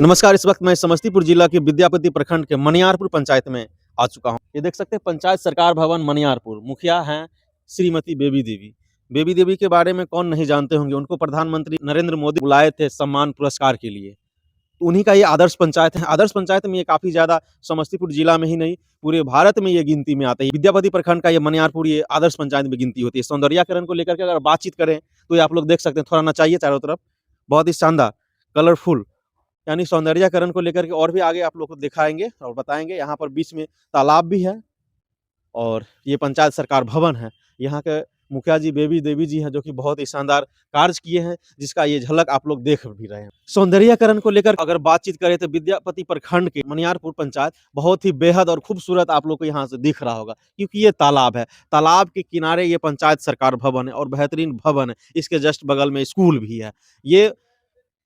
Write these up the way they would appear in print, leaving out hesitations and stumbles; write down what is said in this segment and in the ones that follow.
नमस्कार। इस वक्त मैं समस्तीपुर जिला के विद्यापति प्रखंड के मनियारपुर पंचायत में आ चुका हूं। ये देख सकते हैं पंचायत सरकार भवन मनियारपुर। मुखिया हैं श्रीमती बेबी देवी। बेबी देवी के बारे में कौन नहीं जानते होंगे। उनको प्रधानमंत्री नरेंद्र मोदी बुलाए थे सम्मान पुरस्कार के लिए। तो उन्हीं का ये आदर्श पंचायत है। आदर्श पंचायत में ये काफी ज्यादा समस्तीपुर जिला में ही नहीं पूरे भारत में ये गिनती में आता है। विद्यापति प्रखंड का ये मनियारपुर ये आदर्श पंचायत में गिनती होती है। सौंदर्यीकरण को लेकर के अगर बातचीत करें तो ये आप लोग देख सकते हैं, थोड़ा नचाइए चारों तरफ, बहुत ही शानदार कलरफुल, यानी सौंदर्यीकरण को लेकर के और भी आगे आप लोग को दिखाएँगे और बताएँगे। यहाँ पर बीच में तालाब भी है और ये पंचायत सरकार भवन है। यहाँ के मुखिया जी बेबी देवी जी हैं, जो कि बहुत ही शानदार कार्य किए हैं, जिसका ये झलक आप लोग देख भी रहे हैं। सौंदर्यीकरण को लेकर अगर बातचीत करें तो विद्यापति प्रखंड के मनियारपुर पंचायत बहुत ही बेहद और खूबसूरत आप लोग को यहाँ से दिख रहा होगा, क्योंकि ये तालाब है। तालाब के किनारे ये पंचायत सरकार भवन है और बेहतरीन भवन है। इसके जस्ट बगल में स्कूल भी है। ये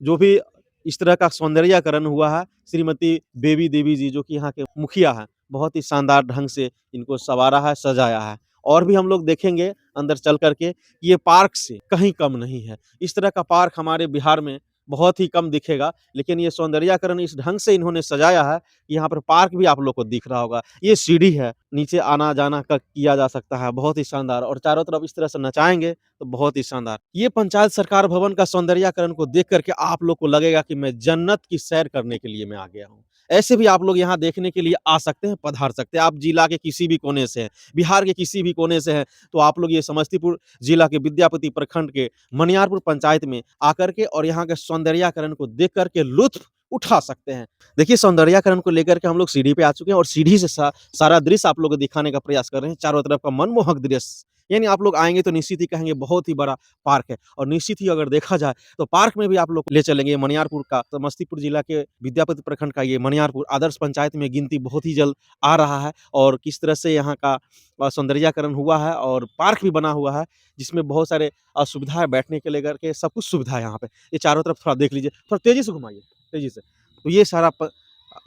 जो भी इस तरह का सौंदर्यीकरण हुआ है, श्रीमती बेबी देवी जी जो कि यहाँ के मुखिया हैं, बहुत ही शानदार ढंग से इनको संवारा है, सजाया है। और भी हम लोग देखेंगे अंदर चल कर के, ये पार्क से कहीं कम नहीं है। इस तरह का पार्क हमारे बिहार में बहुत ही कम दिखेगा, लेकिन ये सौंदर्यीकरण इस ढंग से इन्होंने सजाया है, यहाँ पर पार्क भी आप लोग को दिख रहा होगा। ये सीढ़ी है, नीचे आना-जाना का किया जा सकता है, बहुत ही शानदार। और चारों तरफ इस तरह से नचाएँगे तो बहुत ही शानदार। ये पंचायत सरकार भवन का सौंदर्यीकरण को देख कर के आप लोग को लगेगा कि मैं जन्नत की सैर करने के लिए मैं आ गया हूँ। ऐसे भी आप लोग यहाँ देखने के लिए आ सकते हैं, पधार सकते हैं। आप जिला के किसी भी कोने से हैं, बिहार के किसी भी कोने से हैं, तो आप लोग ये समस्तीपुर जिला के विद्यापति प्रखंड के मनियारपुर पंचायत में आकर के और यहाँ के सौंदर्यीकरण को देख कर के लुत्फ़ उठा सकते हैं। देखिए, सौंदर्यीकरण को लेकर के हम लोग सीढ़ी पे आ चुके हैं और सीढ़ी से सारा दृश्य आप लोगों को दिखाने का प्रयास कर रहे हैं। चारों तरफ का मनमोहक दृश्य, यानी आप लोग आएँगे तो निश्चित ही कहेंगे बहुत ही बड़ा पार्क है। और निश्चित ही अगर देखा जाए तो पार्क में भी आप लोग ले चलेंगे। मनियारपुर का समस्तीपुर जिला के विद्यापति प्रखंड का ये मनियारपुर आदर्श पंचायत में गिनती बहुत ही जल्द आ रहा है। और किस तरह से यहाँ का सौंदर्यीकरण हुआ है और पार्क भी बना हुआ है, जिसमें बहुत सारे सुविधाएँ बैठने के लेकर के सब कुछ सुविधा है यहाँ पे। ये चारों तरफ थोड़ा देख लीजिए, थोड़ा तेज़ी से घुमाइए, तेज़ी से। तो ये सारा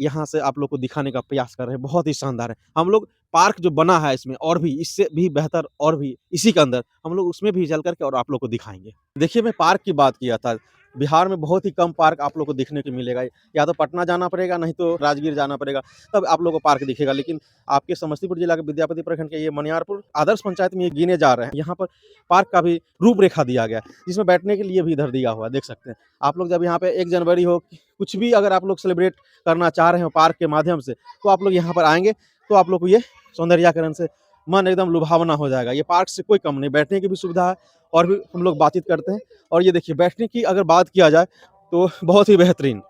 यहाँ से आप लोग को दिखाने का प्रयास कर रहे हैं, बहुत ही शानदार है। हम लोग पार्क जो बना है इसमें और भी इससे भी बेहतर और भी इसी के अंदर हम लोग उसमें भी चल कर के और आप लोग को दिखाएँगे। देखिए, मैं पार्क की बात किया था। बिहार में बहुत ही कम पार्क आप लोग को देखने को मिलेगा। या तो पटना जाना पड़ेगा, नहीं तो राजगीर जाना पड़ेगा, तब आप लोगों को पार्क दिखेगा। लेकिन आपके समस्तीपुर जिला के विद्यापति प्रखंड के ये मनियारपुर आदर्श पंचायत में ये गिने जा रहे हैं। यहाँ पर पार्क का भी रूपरेखा दिया गया है, जिसमें बैठने के लिए भी इधर दिया हुआ है, देख सकते हैं। आप लोग जब यहाँ पे 1 जनवरी हो, कुछ भी अगर आप लोग सेलिब्रेट करना चाह रहे हो पार्क के माध्यम से, तो आप लोग यहाँ पर आएँगे तो आप लोग को ये सौंदर्यीकरण से मन एकदम लुभावना हो जाएगा। ये पार्क से कोई कम नहीं, बैठने की भी सुविधा है और भी हम लोग बातचीत करते हैं। और ये देखिए, बैठने की अगर बात किया जाए तो बहुत ही बेहतरीन।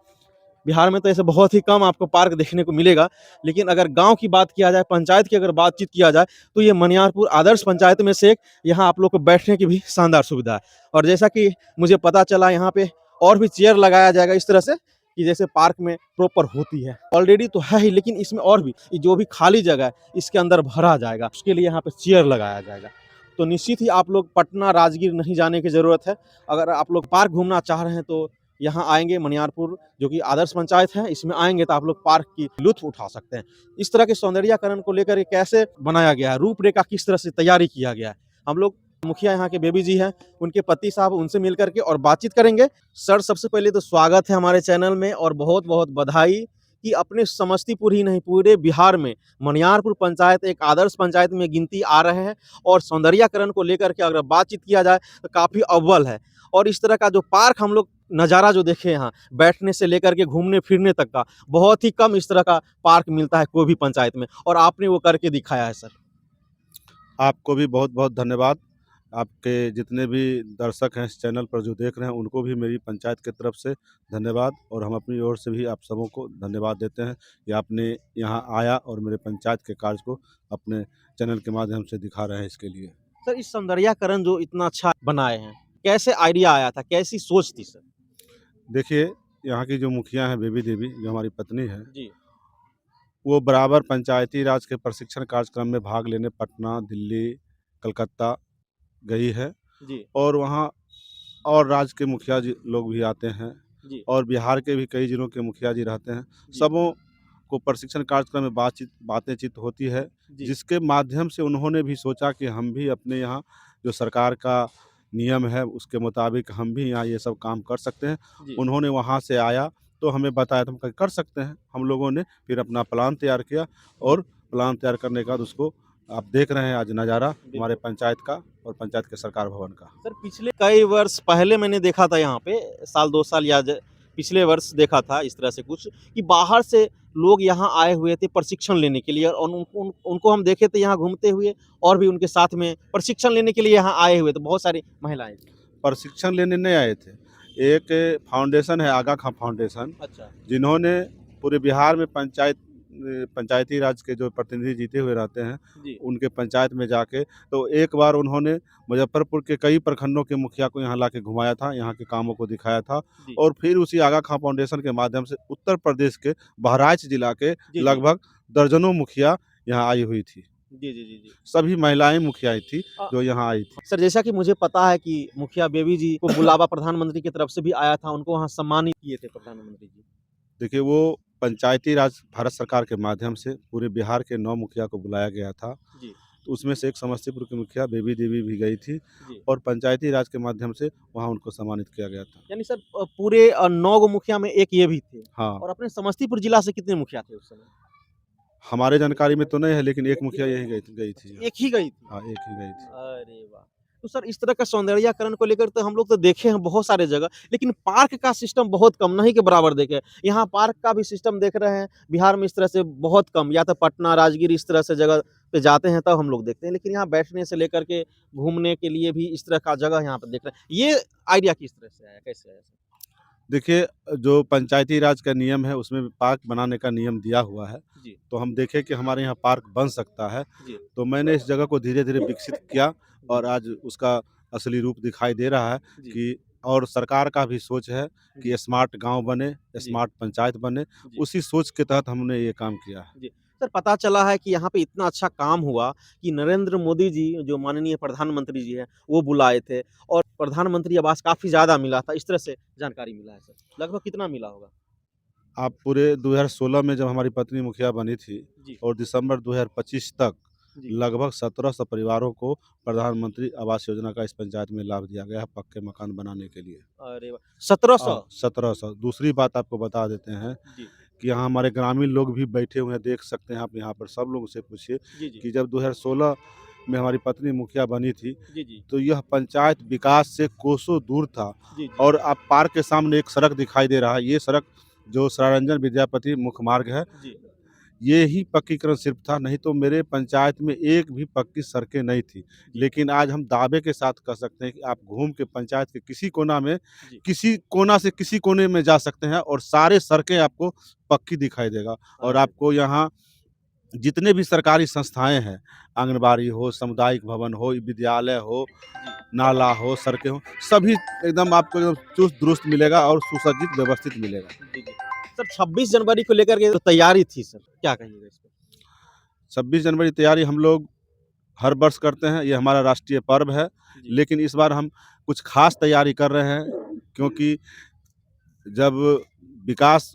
बिहार में तो ऐसे बहुत ही कम आपको पार्क देखने को मिलेगा, लेकिन अगर गाँव की बात किया जाए, पंचायत की अगर बातचीत किया जाए, तो ये मनियारपुर आदर्श पंचायत में से एक यहाँ आप लोग को बैठने की भी शानदार सुविधा है। और जैसा कि मुझे पता चला, यहाँ पे और भी चेयर लगाया जाएगा इस तरह से कि जैसे पार्क में प्रॉपर होती है। ऑलरेडी तो है ही, लेकिन इसमें और भी जो भी खाली जगह है इसके अंदर भरा जाएगा, उसके लिए यहाँ पे चेयर लगाया जाएगा। तो निश्चित ही आप लोग पटना, राजगीर नहीं जाने की ज़रूरत है। अगर आप लोग पार्क घूमना चाह रहे हैं तो यहाँ आएँगे मनियारपुर, जो कि आदर्श पंचायत है, इसमें आएँगे तो आप लोग पार्क की लुत्फ़ उठा सकते हैं। इस तरह के सौंदर्यीकरण को लेकर ये कैसे बनाया गया है, रूपरेखा किस तरह से तैयारी किया गया है, हम लोग मुखिया यहाँ के बेबी जी हैं, उनके पति साहब, उनसे मिल कर के और बातचीत करेंगे। सर, सबसे पहले तो स्वागत है हमारे चैनल में और बहुत-बहुत बधाई कि अपने समस्तीपुर ही नहीं पूरे बिहार में मनियारपुर पंचायत एक आदर्श पंचायत में गिनती आ रहे हैं। और सौंदर्यीकरण को लेकर के अगर बातचीत किया जाए तो काफ़ी अव्वल है। और इस तरह का जो पार्क हम लोग नज़ारा जो देखे यहाँ, बैठने से लेकर के घूमने-फिरने तक का, बहुत ही कम इस तरह का पार्क मिलता है कोई भी पंचायत में, और आपने वो करके दिखाया है सर। आपको भी बहुत-बहुत धन्यवाद। आपके जितने भी दर्शक हैं इस चैनल पर जो देख रहे हैं, उनको भी मेरी पंचायत की तरफ से धन्यवाद। और हम अपनी ओर से भी आप सबों को धन्यवाद देते हैं कि आपने यहाँ आया और मेरे पंचायत के कार्य को अपने चैनल के माध्यम से दिखा रहे हैं, इसके लिए। सर, इस सौंदर्यीकरण जो इतना अच्छा बनाए हैं, कैसे आइडिया आया था, कैसी सोच थी सर? देखिए, यहाँ की जो मुखिया हैं बेबी देवी, जो हमारी पत्नी है, जी। वो बराबर पंचायती राज के प्रशिक्षण कार्यक्रम में भाग लेने पटना, दिल्ली, कलकत्ता गई है। जी। और वहाँ और राज्य के मुखिया जी लोग भी आते हैं जी। और बिहार के भी कई जिलों के मुखिया जी रहते हैं। जी। सबों को प्रशिक्षण कार्यक्रम में बातें-चित होती है, जी। जिसके माध्यम से उन्होंने भी सोचा कि हम भी अपने यहाँ जो सरकार का नियम है उसके मुताबिक हम भी यहाँ ये सब काम कर सकते हैं। जी। उन्होंने वहाँ से आया तो हमें बताया, तो हम कहा कर सकते हैं। हम लोगों ने फिर अपना प्लान तैयार किया और प्लान तैयार करने के बाद उसको आप देख रहे हैं आज नज़ारा हमारे पंचायत का और पंचायत के सरकार भवन का। सर पिछले कई वर्ष पहले मैंने देखा था यहाँ पे, साल 2 साल या पिछले वर्ष देखा था इस तरह से कुछ कि बाहर से लोग यहाँ आए हुए थे प्रशिक्षण लेने के लिए और उनको हम देखे थे यहाँ घूमते हुए और भी उनके साथ में प्रशिक्षण लेने के लिए यहाँ आए हुए थे बहुत सारी महिलाएं थी। प्रशिक्षण लेने नहीं आए थे। एक फाउंडेशन है आगा खां फाउंडेशन, अच्छा जिन्होंने पूरे बिहार में पंचायती राज के जो प्रतिनिधि जीते हुए रहते हैं, जी उनके पंचायत में जाके तो एक बार उन्होंने मुजफ्फरपुर के कई प्रखंडों के मुखिया को यहाँ लाके घुमाया था, यहाँ के कामों को दिखाया था जी और फिर उसी आगा खां फाउंडेशन के माध्यम से उत्तर प्रदेश के बहराइच जिला के जी लगभग दर्जनों मुखिया यहाँ आई हुई थी। जी जी जी जी सभी महिलाएं मुखिया थी अ, जो यहाँ आई थी। सर जैसा कि मुझे पता है कि मुखिया बेबी जी को बुलावा प्रधानमंत्री की तरफ से भी आया था, उनको वहाँ सम्मानित किए थे प्रधानमंत्री जी। देखिए, वो पंचायती राज भारत सरकार के माध्यम से पूरे बिहार के 9 मुखिया को बुलाया गया था। जी तो उसमें से एक समस्तीपुर की मुखिया बेबी देवी भी गई थी जी और पंचायती राज के माध्यम से वहाँ उनको सम्मानित किया गया था। यानी सर पूरे 9 गो मुखिया में एक ये भी थे हाँ, और अपने समस्तीपुर जिला से कितने मुखिया थे उस समय? हमारे जानकारी में तो नहीं है, लेकिन एक मुखिया यही गई थी। एक ही गई थी। हाँ, एक ही गई थी। अरे वाह! तो सर इस तरह का सौंदर्यीकरण को लेकर तो हम लोग तो देखे हैं बहुत सारे जगह, लेकिन पार्क का सिस्टम बहुत कम, नहीं के बराबर देखे हैं। यहाँ पार्क का भी सिस्टम देख रहे हैं, बिहार में इस तरह से बहुत कम, या तो पटना, राजगीर इस तरह से जगह पे जाते हैं तब हम लोग देखते हैं, लेकिन यहाँ बैठने से लेकर के घूमने के लिए भी इस तरह का जगह यहाँ पे देख रहे हैं। ये आइडिया किस तरह से आया, कैसे आया? देखिए, जो पंचायती राज का नियम है, उसमें पार्क बनाने का नियम दिया हुआ है। जी, तो हम देखे कि हमारे यहाँ पार्क बन सकता है, जी, तो मैंने इस जगह को धीरे-धीरे विकसित किया और आज उसका असली रूप दिखाई दे रहा है जी, कि और सरकार का भी सोच है जी, कि स्मार्ट गाँव बने, जी, स्मार्ट पंचायत बने। जी। उसी सोच के तहत हमने ये काम किया है। जी। सर पता चला है कि यहाँ पे इतना अच्छा काम हुआ कि नरेंद्र मोदी जी जो माननीय प्रधानमंत्री जी हैं, वो बुलाए थे और प्रधानमंत्री आवास काफ़ी ज़्यादा मिला था। इस तरह से जानकारी मिला है सर। लगभग कितना मिला होगा? आप पूरे 2016 में जब हमारी पत्नी मुखिया बनी थी जी, और दिसंबर 2025 तक जी। लगभग 1700 परिवारों को प्रधानमंत्री आवास योजना का इस पंचायत में लाभ दिया गया है पक्के मकान बनाने के लिए। अरे वाह! 1700 1700। दूसरी बात आपको बता देते हैं जी, कि यहाँ हमारे ग्रामीण लोग भी बैठे हुए हैं, देख सकते हैं आप यहाँ पर, सब लोगों से पूछिए जी, जी। कि जब 2016 में हमारी पत्नी मुखिया बनी थी, जी, जी। तो यह पंचायत विकास से कोसों दूर था जी, जी। और आप पार्क के सामने एक सड़क दिखाई दे रहा है, ये सड़क जो सरारंजन विद्यापति मुख्य मार्ग है, जी। ये ही पक्कीकरण सिर्फ था, नहीं तो मेरे पंचायत में एक भी पक्की सड़कें नहीं थी। लेकिन आज हम दावे के साथ कह सकते हैं कि आप घूम के पंचायत के किसी कोना में, जी। किसी कोना से किसी कोने में जा सकते हैं और सारे सड़कें आपको पक्की दिखाई देगा और अरे! आपको यहाँ जितने भी सरकारी संस्थाएँ हैं, आंगनबाड़ी हो, सामुदायिक भवन हो, विद्यालय हो, जी। नाला हो, सड़कें हों, सभी एकदम आपको एकदम चुस्त-दुरुस्त मिलेगा और सुसज्जित व्यवस्थित मिलेगा। जी, जी। सर 26 जनवरी को लेकर के तो तैयारी थी सर, क्या कहिएगा इस पे? 26 जनवरी तैयारी हम लोग हर वर्ष करते हैं, ये हमारा राष्ट्रीय पर्व है, जी, लेकिन इस बार हम कुछ खास तैयारी कर रहे हैं क्योंकि जब विकास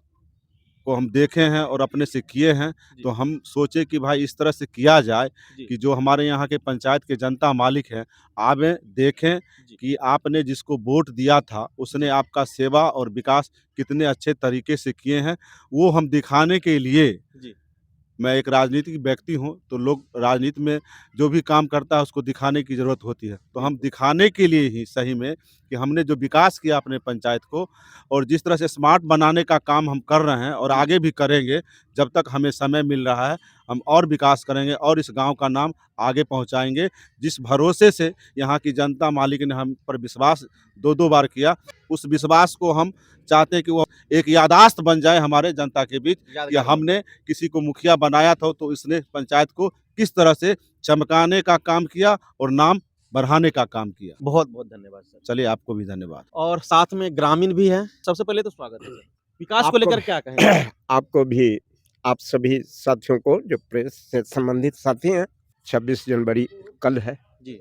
को हम देखे हैं और अपने से किए हैं, जी, तो हम सोचे कि भाई इस तरह से किया जाए जी, कि जो हमारे यहाँ के पंचायत के जनता मालिक हैं, आवें, देखें जी, कि आपने जिसको वोट दिया था, उसने जी, आपका सेवा और विकास कितने अच्छे तरीके से किए हैं, वो हम दिखाने के लिए जी। मैं एक राजनीतिक व्यक्ति हूँ, तो लोग राजनीति में जो भी काम करता है उसको दिखाने की ज़रूरत होती है। तो हम बिल्कुल। दिखाने के लिए ही सही में कि हमने जो विकास किया अपने पंचायत को और जिस तरह से स्मार्ट बनाने का काम हम कर रहे हैं और जी, आगे भी करेंगे, जब तक हमें समय मिल रहा है, हम और विकास करेंगे और इस गाँव का नाम आगे पहुँचाएँगे। जिस भरोसे से यहाँ की जनता मालिक ने हम पर विश्वास 2-2 बार किया, उस विश्वास को हम चाहते हैं कि वो एक याददाश्त बन जाए हमारे जनता के बीच कि यादगार बन हमने किसी को मुखिया बनाया था तो इसने पंचायत को किस तरह से चमकाने का काम किया और नाम बढ़ाने का काम किया। बहुत-बहुत धन्यवाद सर। चलिए आपको भी धन्यवाद। और साथ में ग्रामीण भी हैं। सबसे पहले तो स्वागत है सर। विकास को आपको लेकर क्या कहेंगे? आपको भी, आप सभी साथियों को, जो प्रेस से संबंधित साथी हैं, 26 जनवरी कल है जी,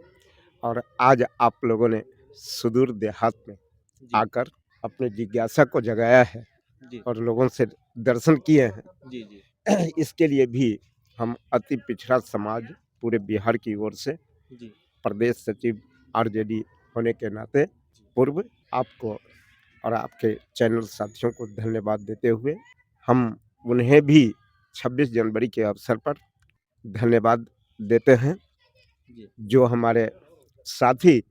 और आज आप लोगों ने सुदूर देहात में जी, आकर अपनी जिज्ञासा को जगाया है जी, और लोगों से दर्शन किए हैं। जी, जी, इसके लिए भी हम अति पिछड़ा समाज पूरे बिहार की ओर से जी, प्रदेश सचिव आरजेडी होने के नाते पूर्व आपको और आपके चैनल साथियों को धन्यवाद देते हुए हम उन्हें भी 26 जनवरी के अवसर पर धन्यवाद देते हैं, जी। जो हमारे साथी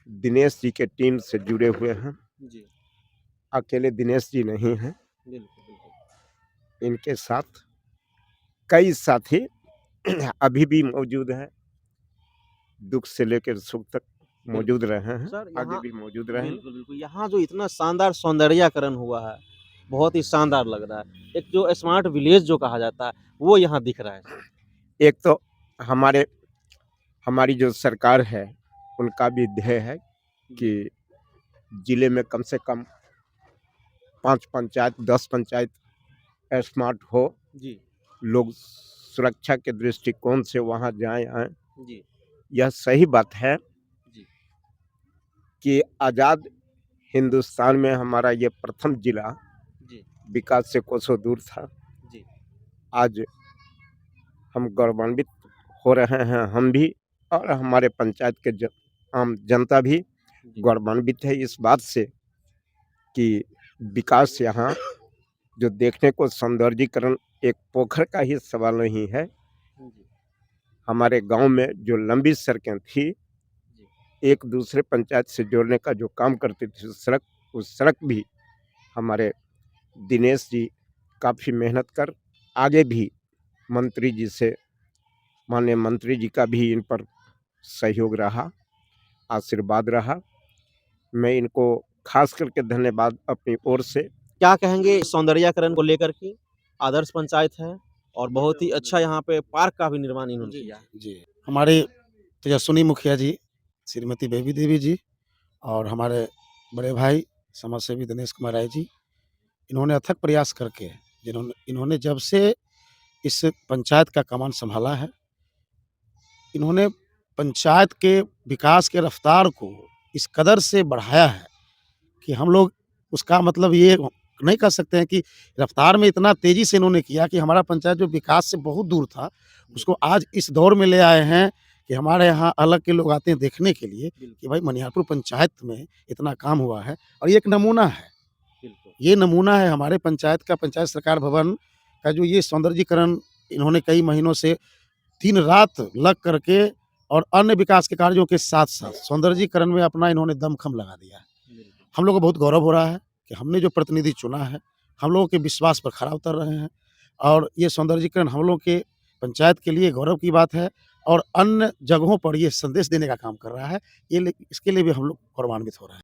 दिनेश जी के टीम से जुड़े हुए हैं। जी, अकेले दिनेश जी नहीं हैं, बिल्कुल, बिल्कुल। इनके साथ कई साथी अभी भी मौजूद हैं, दुख से लेकर सुख तक मौजूद रहे हैं, सर आगे यहाँ भी मौजूद रहेंगे। बिल्कुल, बिल्कुल। यहाँ जो इतना शानदार सौंदर्यीकरण हुआ है, बहुत ही शानदार लग रहा है। एक जो स्मार्ट विलेज जो कहा जाता है, वो यहाँ दिख रहा है। एक तो हमारे हमारी जो सरकार है, उनका भी ध्येय है कि जिले में कम से कम 5 पंचायत, 10 पंचायत स्मार्ट हो। जी, लोग सुरक्षा के दृष्टिकोण से वहाँ जाएँ आएँ। जी, यह सही बात है जी, कि आज़ाद हिंदुस्तान में हमारा ये प्रथम जिला जी, विकास से कोसों दूर था। जी, आज हम गौरवान्वित हो रहे हैं, हम भी और हमारे पंचायत के आम जनता भी जी, गौरवान्वित है इस बात से कि विकास यहाँ जो देखने को सौंदर्यीकरण एक पोखर का ही सवाल नहीं है। जी, हमारे गांव में जो लंबी सड़कें थी, जी, एक दूसरे पंचायत से जोड़ने का जो काम करती थी उस सड़क भी हमारे दिनेश जी काफ़ी मेहनत कर आगे भी मंत्री जी से माननीय मंत्री जी का भी इन पर सहयोग रहा, आशीर्वाद रहा। मैं इनको खास करके धन्यवाद अपनी ओर से क्या कहेंगे सौंदर्यीकरण को लेकर के? आदर्श पंचायत है और बहुत ही अच्छा यहाँ पे पार्क का भी निर्माण इन्होंने किया है। जी, हमारे तेजस्विनी मुखिया जी, श्रीमती बेबी देवी जी और हमारे बड़े भाई समाजसेवी दिनेश कुमार राय जी, इन्होंने अथक प्रयास करके इन्होंने जब से इस पंचायत का कमान सँभाला है, इन्होंने पंचायत के विकास के रफ्तार को इस कदर से बढ़ाया है कि हम लोग उसका मतलब ये नहीं कह सकते हैं कि रफ्तार में इतना तेज़ी से इन्होंने किया कि हमारा पंचायत जो विकास से बहुत दूर था, उसको आज इस दौर में ले आए हैं कि हमारे यहाँ अलग के लोग आते हैं देखने के लिए कि भाई मनिहारपुर पंचायत में इतना काम हुआ है और ये एक नमूना है। ये नमूना है हमारे पंचायत का, पंचायत सरकार भवन का जो ये सौंदर्यीकरण इन्होंने कई महीनों से दिन रात लग करके और अन्य विकास के कार्यों के साथ-साथ सौंदर्यीकरण में अपना इन्होंने दमखम लगा दिया है। हम लोग को बहुत गौरव हो रहा है कि हमने जो प्रतिनिधि चुना है, हम लोगों के विश्वास पर खरा उतर रहे हैं और ये सौंदर्यीकरण हम लोग के पंचायत के लिए गौरव की बात है और अन्य जगहों पर ये संदेश देने का काम कर रहा है। इसके लिए भी हम लोग गौरवान्वित हो रहे हैं।